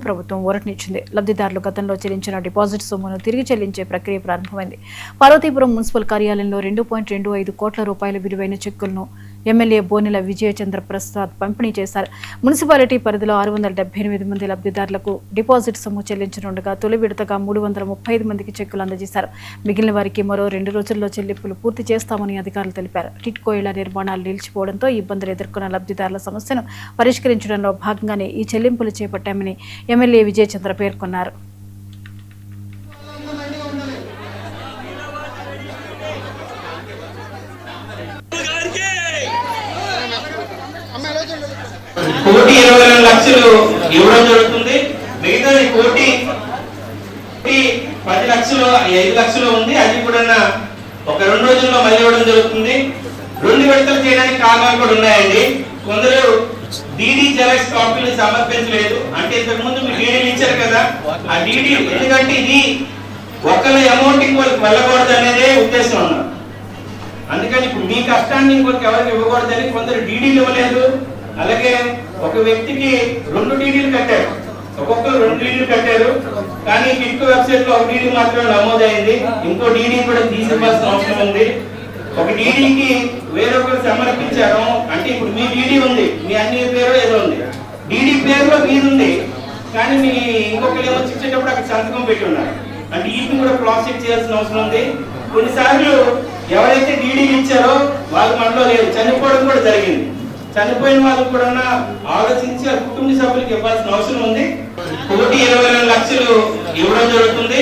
ప్రభుత్వం ఊరటనిచ్చింది. లబ్ధిదారులు గతంలో చెల్లించిన డిపాజిట్ సొమ్మును తిరిగి చెల్లించే ప్రక్రియ ప్రారంభమైంది. పార్వతీపురం మున్సిపల్ కార్యాలయంలో 2.25 కోట్ల రూపాయల విలువైన చెక్కులను ఎమ్మెల్యే బోనెల విజయచంద్ర ప్రసాద్ పంపిణీ చేశారు. మున్సిపాలిటీ పరిధిలో 678 మంది లబ్ధిదారులకు డిపాజిట్ సొమ్ము చెల్లించనుండగా తొలి విడతగా 335 మందికి చెక్కులు అందజేశారు. మిగిలిన వారికి మరో 2 రోజుల్లో చెల్లింపులు పూర్తి చేస్తామని అధికారులు తెలిపారు. టిట్కో ఇళ్ల నిర్మాణాలు నిలిచిపోవడంతో ఇబ్బందులు ఎదుర్కొన్న లబ్ధిదారుల సమస్యను పరిష్కరించడంలో భాగంగానే ఈ చెల్లింపులు చేపట్టామని ఎమ్మెల్యే విజయచంద్ర పేర్కొన్నారు. కోటి 22 లక్షలు ఇవ్వడం జరుగుతుంది. మిగతా కోటి 10 లక్షలు 5 లక్షలు ఉంది. అది కూడా ఒక 2 రోజుల్లో మళ్ళీ ఇవ్వడం జరుగుతుంది. 2 విడతలు చేయడానికి కారణాలు కూడా ఉన్నాయండి. కొందరు డీడీ జెరాక్స్ కాపీలు సమర్పించలేదు. అంటే ఇంతకు ముందు మీరు డీడీలు ఇచ్చారు కదా, ఆ డీడీ ఎందుకంటే ఇది ఒకరి అమౌంట్కి వాళ్ళకి వెళ్ళకూడదు అనేదే ఉద్దేశం ఉన్నారు. అందుకని ఇప్పుడు మీ కష్టాన్ని ఇంకొకరికి ఎవరికి ఇవ్వకూడదని కొందరు డీడీలు ఇవ్వలేదు. అలాగే ఒక వ్యక్తికి 2 డీడీలు కట్టారు, ఒక్కొక్కరు 2 డీడీలు కట్టారు. కానీ టిట్కో వెబ్సైట్ లో ఒక డీడీ మాత్రమే నమోదైంది. ఇంకో డీడీ కూడా తీసివ్వాల్సిన అవసరం ఉంది. ఒక డీడీకి వేరొకరు సమర్పించారు. అంటే ఇప్పుడు మీ డీడీ ఉంది, మీ అన్ని పేరు ఏదో ఉంది, డీడీ పేరులో మీది ఉంది, కానీ మీ ఇంకొకరు ఏమో ఇచ్చేటప్పుడు అక్కడ సంతకం పెట్టి ఉన్నారు. అంటే వీటిని కూడా క్రాస్ చెక్ చేయాల్సిన అవసరం ఉంది. కొన్నిసార్లు ఎవరైతే డీడీలు ఇచ్చారో వాళ్ళు మనలో లేదు, చనిపోవడం కూడా జరిగింది. చనిపోయిన వాళ్ళు కూడా ఆలోచించి ఆ కుటుంబ సభ్యులకు ఇవ్వాల్సిన అవసరం ఉంది. 1,22 లక్షలు ఇవ్వడం జరుగుతుంది.